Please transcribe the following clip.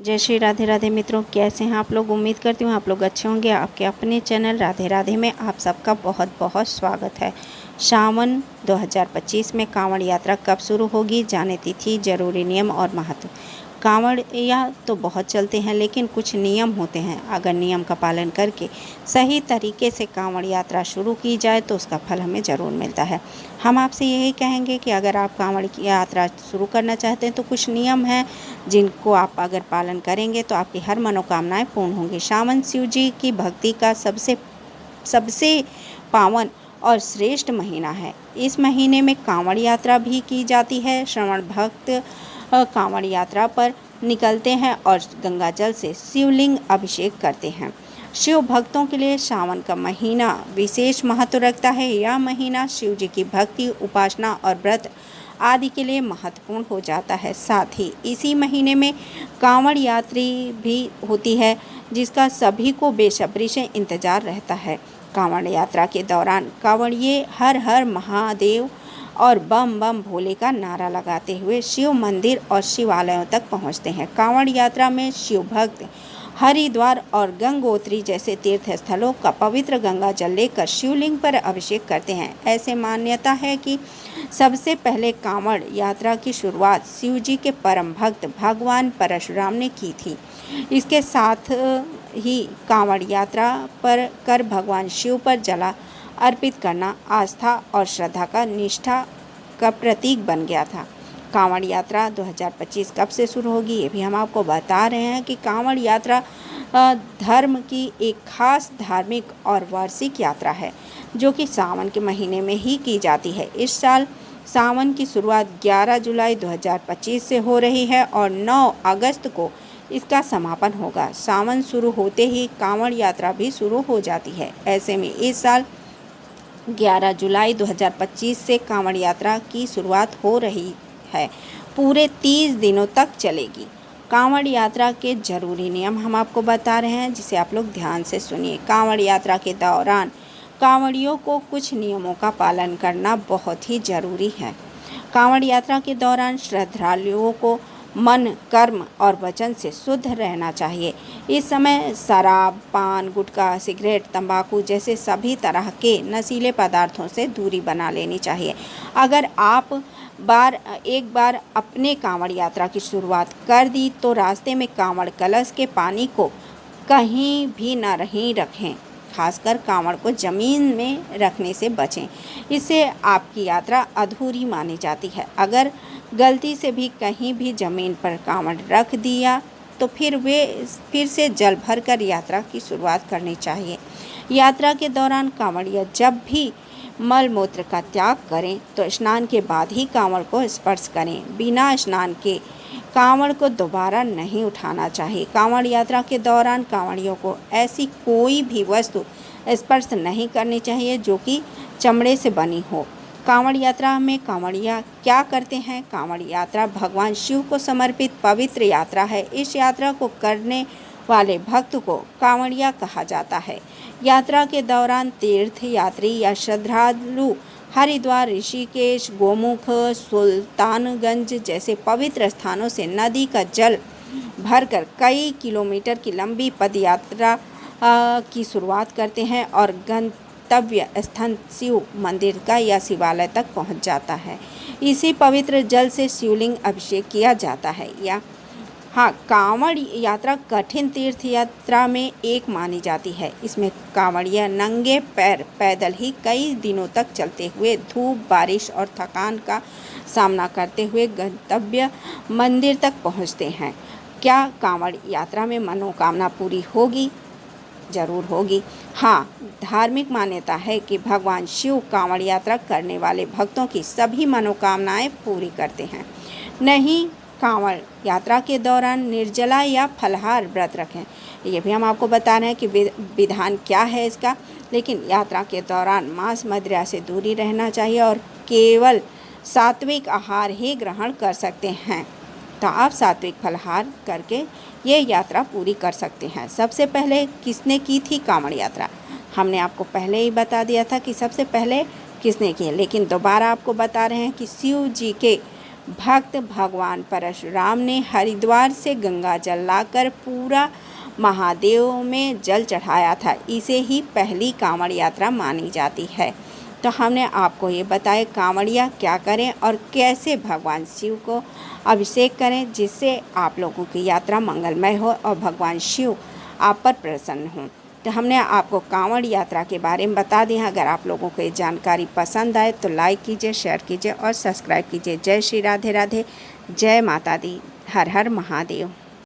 जय श्री राधे राधे मित्रों, कैसे हैं आप लोग। उम्मीद करती हूँ आप लोग अच्छे होंगे। आपके अपने चैनल राधे राधे में आप सबका बहुत बहुत स्वागत है। सावन 2025 में कांवड़ यात्रा कब शुरू होगी, जाने तिथि, जरूरी नियम और महत्व। कांवड़ या तो बहुत चलते हैं, लेकिन कुछ नियम होते हैं। अगर नियम का पालन करके सही तरीके से कांवड़ यात्रा शुरू की जाए तो उसका फल हमें ज़रूर मिलता है। हम आपसे यही कहेंगे कि अगर आप कांवड़ की यात्रा शुरू करना चाहते हैं तो कुछ नियम हैं जिनको आप अगर पालन करेंगे तो आपकी हर मनोकामनाएं पूर्ण होंगी। सावन शिव जी की भक्ति का सबसे पावन और श्रेष्ठ महीना है। इस महीने में कांवड़ यात्रा भी की जाती है। श्रवण भक्त कांवड़ यात्रा पर निकलते हैं और गंगा जल से शिवलिंग अभिषेक करते हैं। शिव भक्तों के लिए सावन का महीना विशेष महत्व रखता है। यह महीना शिव जी की भक्ति, उपासना और व्रत आदि के लिए महत्वपूर्ण हो जाता है। साथ ही इसी महीने में कांवड़ यात्री भी होती है, जिसका सभी को बेसब्री से इंतजार रहता है। कांवड़ यात्रा के दौरान कांवड़िए हर हर महादेव और बम बम भोले का नारा लगाते हुए शिव मंदिर और शिवालयों तक पहुंचते हैं। कांवड़ यात्रा में शिव भक्त हरिद्वार और गंगोत्री जैसे तीर्थ स्थलों का पवित्र गंगा जल लेकर शिवलिंग पर अभिषेक करते हैं। ऐसे मान्यता है कि सबसे पहले कांवड़ यात्रा की शुरुआत शिव जी के परम भक्त भगवान परशुराम ने की थी। इसके साथ ही कांवड़ यात्रा पर कर भगवान शिव पर जला अर्पित करना आस्था और श्रद्धा का निष्ठा का प्रतीक बन गया था। कांवड़ यात्रा 2025 कब से शुरू होगी, ये भी हम आपको बता रहे हैं कि कांवड़ यात्रा धर्म की एक खास धार्मिक और वार्षिक यात्रा है, जो कि सावन के महीने में ही की जाती है। इस साल सावन की शुरुआत 11 जुलाई 2025 से हो रही है और 9 अगस्त को इसका समापन होगा। सावन शुरू होते ही कांवड़ यात्रा भी शुरू हो जाती है। ऐसे में इस साल 11 जुलाई 2025 से कांवड़ यात्रा की शुरुआत हो रही है। पूरे 30 दिनों तक चलेगी। कांवड़ यात्रा के जरूरी नियम हम आपको बता रहे हैं, जिसे आप लोग ध्यान से सुनिए। कांवड़ यात्रा के दौरान कांवड़ियों को कुछ नियमों का पालन करना बहुत ही जरूरी है। कांवड़ यात्रा के दौरान श्रद्धालुओं को मन, कर्म और वचन से शुद्ध रहना चाहिए। इस समय शराब, पान, गुटखा, सिगरेट, तंबाकू जैसे सभी तरह के नशीले पदार्थों से दूरी बना लेनी चाहिए। अगर आप एक बार अपने कांवड़ यात्रा की शुरुआत कर दी तो रास्ते में कांवड़ कलश के पानी को कहीं भी न रखें। खासकर कांवड़ को जमीन में रखने से बचें। इससे आपकी यात्रा अधूरी मानी जाती है। अगर गलती से भी कहीं भी जमीन पर कांवड़ रख दिया तो फिर से जल भरकर यात्रा की शुरुआत करनी चाहिए। यात्रा के दौरान कांवड़िया जब भी मल मूत्र का त्याग करें तो स्नान के बाद ही कांवड़ को स्पर्श करें। बिना स्नान के कांवड़ को दोबारा नहीं उठाना चाहिए। कांवड़ यात्रा के दौरान कांवड़ियों को ऐसी कोई भी वस्तु स्पर्श नहीं करनी चाहिए जो कि चमड़े से बनी हो। कांवड़ यात्रा में कांवड़िया क्या करते हैं? कांवड़ यात्रा भगवान शिव को समर्पित पवित्र यात्रा है। इस यात्रा को करने वाले भक्त को कांवड़िया कहा जाता है। यात्रा के दौरान तीर्थ यात्री या श्रद्धालु हरिद्वार, ऋषिकेश, गोमुख, सुल्तानगंज जैसे पवित्र स्थानों से नदी का जल भरकर कई किलोमीटर की लंबी पद यात्रा की शुरुआत करते हैं और गंतव्य स्थान शिव मंदिर का या शिवालय तक पहुंच जाता है। इसी पवित्र जल से शिवलिंग अभिषेक किया जाता है। कांवड़ यात्रा कठिन तीर्थ यात्रा में एक मानी जाती है। इसमें कांवड़िया नंगे पैर पैदल ही कई दिनों तक चलते हुए धूप, बारिश और थकान का सामना करते हुए गंतव्य मंदिर तक पहुंचते हैं। क्या कांवड़ यात्रा में मनोकामना पूरी होगी? जरूर होगी। धार्मिक मान्यता है कि भगवान शिव कांवड़ यात्रा करने वाले भक्तों की सभी मनोकामनाएं पूरी करते हैं। नहीं, कांवड़ यात्रा के दौरान निर्जला या फलाहार व्रत रखें। ये भी हम आपको बता रहे हैं कि विधान क्या है इसका। लेकिन यात्रा के दौरान मांस मदिरा से दूरी रहना चाहिए और केवल सात्विक आहार ही ग्रहण कर सकते हैं। तो आप सात्विक फलाहार करके ये यात्रा पूरी कर सकते हैं। सबसे पहले किसने की थी कांवड़ यात्रा? हमने आपको पहले ही बता दिया था कि सबसे पहले किसने की है, लेकिन दोबारा आपको बता रहे हैं कि शिव जी के भक्त भगवान परशुराम ने हरिद्वार से गंगा जल लाकर पूरा महादेव में जल चढ़ाया था। इसे ही पहली कांवड़ यात्रा मानी जाती है। तो हमने आपको ये बताया कांवड़िया क्या करें और कैसे भगवान शिव को अभिषेक करें, जिससे आप लोगों की यात्रा मंगलमय हो और भगवान शिव आप पर प्रसन्न हों। तो हमने आपको कांवड़ यात्रा के बारे में बता दिया। अगर आप लोगों को ये जानकारी पसंद आए तो लाइक कीजिए, शेयर कीजिए और सब्सक्राइब कीजिए। जय श्री राधे राधे, जय माता दी, हर हर महादेव।